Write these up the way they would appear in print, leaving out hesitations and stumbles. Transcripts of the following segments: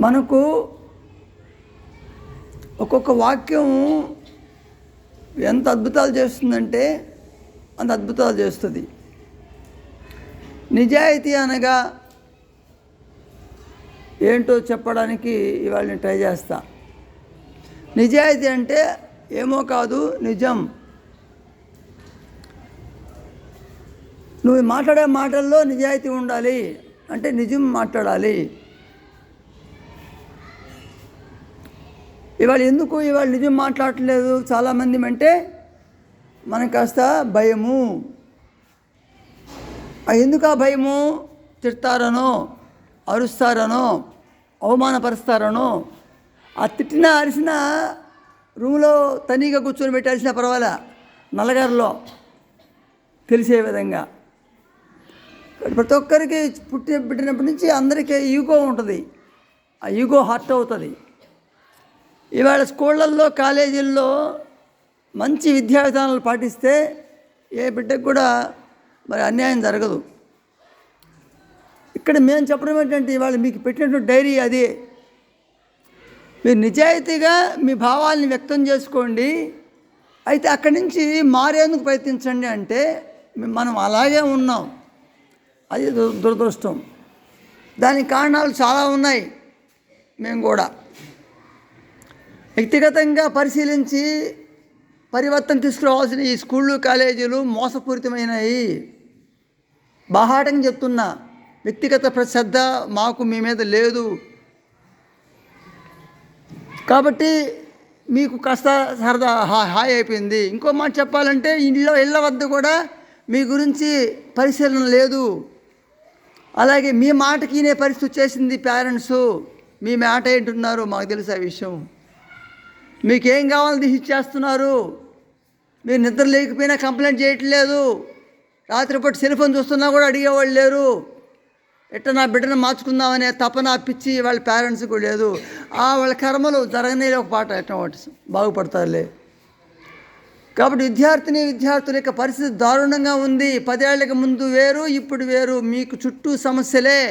మనకు ఒక్కొక్క వాక్యం ఎంత అద్భుతాలు చేస్తుందంటే అంత అద్భుతాలు చేస్తుంది. నిజాయితీ అనగా ఏంటో చెప్పడానికి ఇవాళ నేను ట్రై చేస్తా. నిజాయితీ అంటే ఏమో కాదు, నిజం. నువ్వు మాట్లాడే మాటల్లో నిజాయితీ ఉండాలి, అంటే నిజం మాట్లాడాలి. ఇవాళ నిజం మాట్లాడట్లేదు చాలామంది అంటే మనకు కాస్త భయము. ఎందుకు ఆ భయము? తిడతారనో, అరుస్తారనో, అవమానపరుస్తారనో. ఆ తిట్టినా అరిసినా రూమ్లో తనీగా కూర్చొని పెట్టాల్సిన పర్వాలే, నల్లగారిలో తెలిసే విధంగా. ప్రతి ఒక్కరికి పుట్టినప్పటి నుంచి అందరికీ ఈగో ఉంటుంది. ఆ ఈగో హర్ట్ అవుతుంది. ఇవాళ స్కూళ్ళల్లో, కాలేజీల్లో మంచి విద్యా విధానాలు పాటిస్తే ఏ బిడ్డకు కూడా మరి అన్యాయం జరగదు. ఇక్కడ మేము చెప్పడం ఏంటంటే ఇవాళ మీకు పెట్టినటువంటి డైరీ అదే. మీరు నిజాయితీగా మీ భావాల్ని వ్యక్తం చేసుకోండి, అయితే అక్కడి నుంచి మారేందుకు ప్రయత్నించండి. అంటే మనం అలాగే ఉన్నాం, అది దురదృష్టం. దానికి కారణాలు చాలా ఉన్నాయి. మేము కూడా వ్యక్తిగతంగా పరిశీలించి పరివర్తన తీసుకురావాల్సిన ఈ స్కూళ్ళు, కాలేజీలు మోసపూరితమైనవి. బాహాటంగా చెప్తున్నా, వ్యక్తిగత శ్రద్ధ మాకు మీ మీద లేదు. కాబట్టి మీకు కాస్త సరదా హాయ్ అయిపోయింది. ఇంకో మాట చెప్పాలంటే ఇళ్ళ వద్ద కూడా మీ గురించి పరిశీలన లేదు. అలాగే మీ మాటకి వినే పరిస్థితి వచ్చేసింది. పేరెంట్స్ మీ మాట ఏంటున్నారు మాకు తెలుసు ఆ విషయం. మీకేం కావాలో తీసి ఇచ్చేస్తున్నారు. మీరు నిద్ర లేకపోయినా కంప్లైంట్ చేయట్లేదు. రాత్రిపూట సెల్ ఫోన్ చూస్తున్నా కూడా అడిగేవాళ్ళు లేరు. ఎట్లా నా బిడ్డను మార్చుకుందామనే తపన పిచ్చి వాళ్ళ పేరెంట్స్ కూడా లేదు. వాళ్ళ కర్మలు జరగనే ఒక పాట ఎట్లా బాగుపడతారులే. కాబట్టి విద్యార్థుల యొక్క పరిస్థితి దారుణంగా ఉంది. 10 ఏళ్లకు ముందు వేరు, ఇప్పుడు వేరు. మీకు చుట్టూ సమస్యలే.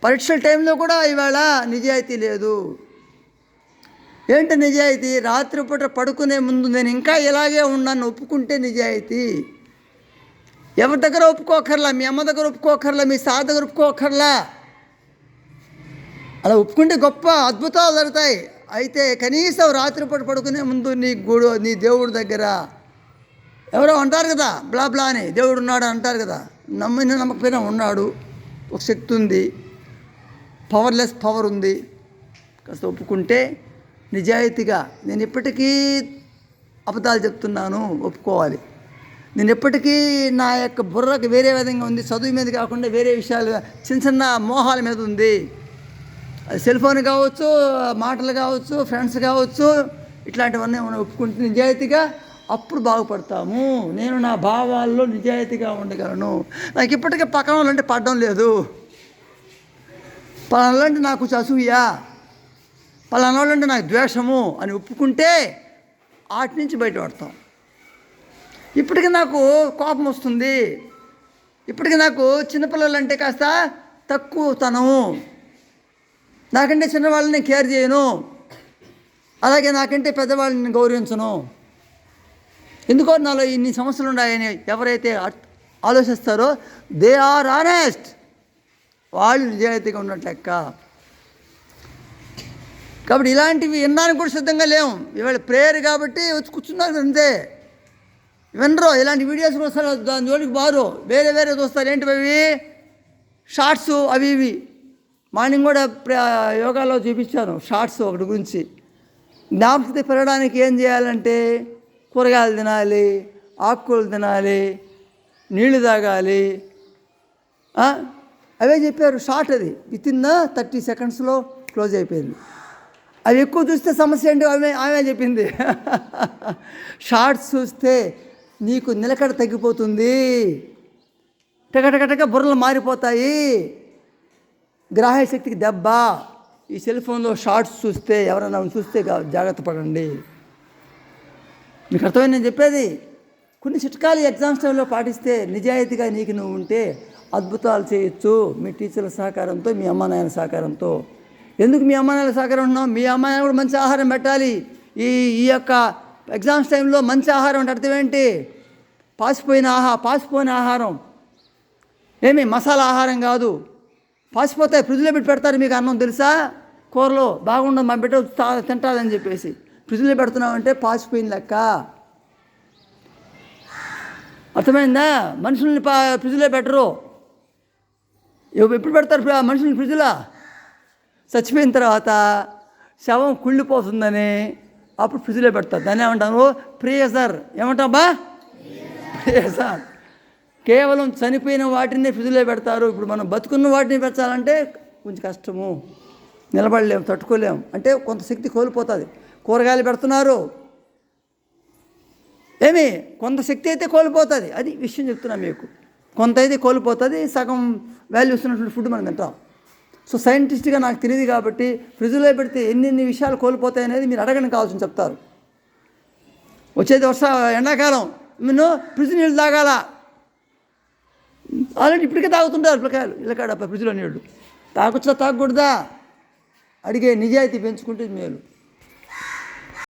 పరీక్షల టైంలో కూడా ఇవాళ నిజాయితీ లేదు. ఏంటి నిజాయితీ? రాత్రిపూట పడుకునే ముందు నేను ఇంకా ఇలాగే ఉన్నాను ఒప్పుకుంటే నిజాయితీ. ఎవరి దగ్గర ఒప్పుకోకర్లా, మీ అమ్మ దగ్గర ఒప్పుకోకర్లా, మీ సార్ దగ్గర ఒప్పుకోకర్లా. అలా ఒప్పుకుంటే గొప్ప అద్భుతాలు జరుగుతాయి. అయితే కనీసం రాత్రిపూట పడుకునే ముందు నీ దేవుడి దగ్గర, ఎవరో అంటారు కదా బ్లా బ్లా అని, దేవుడు ఉన్నాడు అంటారు కదా. నమ్మకపోయినా ఉన్నాడు, ఒక శక్తి ఉంది, పవర్ ఉంది. కాస్త ఒప్పుకుంటే నిజాయితీగా, నేను ఎప్పటికీ అబద్ధాలు చెప్తున్నాను ఒప్పుకోవాలి. నేను ఎప్పటికీ నా యొక్క బుర్రకు వేరే విధంగా ఉంది, చదువు మీద కాకుండా వేరే విషయాలు, చిన్న మోహాల మీద ఉంది. అది సెల్ ఫోన్ కావచ్చు, మాటలు కావచ్చు, ఫ్రెండ్స్ కావచ్చు, ఇట్లాంటివన్నీ మనం ఒప్పుకుంటే నిజాయితీగా అప్పుడు బాగుపడతాము. నేను నా భావాల్లో నిజాయితీగా ఉండగలను. నాకు ఇప్పటికే పక్కన వాళ్ళంటే పడడం లేదు. పలానాలంటే నాకు కొంచెం అసూయ, పలానా వాళ్ళంటే నాకు ద్వేషము అని ఒప్పుకుంటే వాటి నుంచి బయటపడతాం. ఇప్పటికీ నాకు కోపం వస్తుంది. ఇప్పటికీ నాకు చిన్నపిల్లలంటే కాస్త తక్కువతనము. నాకంటే చిన్నవాళ్ళని కేర్ చేయను, అలాగే నాకంటే పెద్దవాళ్ళని గౌరవించను. ఎందుకో నాలో ఇన్ని సమస్యలు ఉన్నాయని ఎవరైతే ఆలోచిస్తారో దే ఆర్ ఆనెస్ట్, వాళ్ళు నిజాయితీగా ఉన్నట్లు లెక్క. కాబట్టి ఇలాంటివి వినడానికి కూడా సిద్ధంగా లేము. ఇవాళ ప్రేయర్ కాబట్టి వచ్చి కూర్చున్నారు అంతే. వినరు, ఇలాంటి వీడియోస్ వస్తారు, దాని జోలికి బారు, వేరే చూస్తారు. ఏంటి అవి? షార్ట్స్ అవి ఇవి. మార్నింగ్ కూడా యోగాలో చూపించాను షార్ట్స్ ఒకటి గురించి. జ్ఞాపకత పెరగడానికి ఏం చేయాలంటే కూరగాయలు తినాలి, ఆకుకూరలు తినాలి, నీళ్లు తాగాలి, అవే చెప్పారు. షార్ట్ అది వితిన్ 30 సెకండ్స్లో క్లోజ్ అయిపోయింది. అవి ఎక్కువ చూస్తే సమస్య ఏంటి ఆమె చెప్పింది. షార్ట్స్ చూస్తే నీకు నిలకడ తగ్గిపోతుంది, టకటకటక బుర్రలు మారిపోతాయి, గ్రాహ్య శక్తికి దెబ్బ. ఈ సెల్ ఫోన్లో షార్ట్స్ చూస్తే ఎవరైనా చూస్తే జాగ్రత్త పడండి. మీకు అర్థమైంది నేను చెప్పేది? కొన్ని చిట్కాలు ఎగ్జామ్స్ టైంలో పాటిస్తే నిజాయితీగా నీకు నువ్వు ఉంటే అద్భుతాలు చేయొచ్చు. మీ టీచర్ల సహకారంతో, మీ అమ్మ నాయన సహకారంతో. ఎందుకు మీ అమ్మ నాన్నల సహకారం ఉంటున్నాం? మీ అమ్మ నాన్న కూడా మంచి ఆహారం పెట్టాలి. ఈ ఈ యొక్క ఎగ్జామ్స్ టైంలో మంచి ఆహారం అంటే అర్థం ఏంటి? పాసిపోయిన ఆహారం, ఏమి మసాలా ఆహారం కాదు. పాసిపోతాయి, ఫ్రిడ్జ్లో పెట్టి పెడతారు. మీకు అన్నం తెలుసా? కూరలో బాగుండదు, మా బిడ్డ తింటాదని చెప్పేసి ఫ్రిడ్జ్లో పెడుతున్నామంటే పాసిపోయిన లెక్క. అర్థమైందా? మనుషుల్ని ఫ్రిడ్జ్లో పెట్టరు. ఎప్పుడు పెడతారు మనుషుల్ని ఫ్రిడ్జ్లో? చచ్చిపోయిన తర్వాత శవం కుళ్ళిపోతుందని అప్పుడు ఫ్రిడ్జ్లో పెడతారు. దాన్ని ఏమంటాను? ఫ్రీజర్. ఏమంటావా? ఫ్రీజర్. కేవలం చనిపోయిన వాటిని ఫ్రిడ్జ్లో పెడతారు. ఇప్పుడు మనం బతుకున్న వాటిని పెంచాలంటే కొంచెం కష్టము, నిలబడలేము, తట్టుకోలేము. అంటే కొంత శక్తి కోల్పోతుంది. కూరగాయలు పెడుతున్నారు, ఏమి కొంత శక్తి అయితే కోల్పోతుంది. అది విషయం చెప్తున్నా మీకు. కొంత అయితే కోల్పోతుంది, సగం వాల్యూస్ ఉన్నటువంటి ఫుడ్ మనం తింటాం. సో సైంటిస్ట్గా నాకు తెలియదు కాబట్టి ఫ్రిడ్జ్లో పెడితే ఎన్ని విషయాలు కోల్పోతాయి అనేది మీరు అడగని కావాల్సిన చెప్తారు. వచ్చేది ఎండాకాలం, నేను ఫ్రిడ్జ్ నీళ్ళు తాగాల. ఆల్రెడీ ఇప్పటికే తాగుతుంటారు పిల్లకాయలు ఇళ్ళకాడ ఫ్రిడ్జ్లో నీళ్ళు. తాగొచ్చా తాగకూడదా? అడిగే నిజాయితీ పెంచుకుంటే మేలు.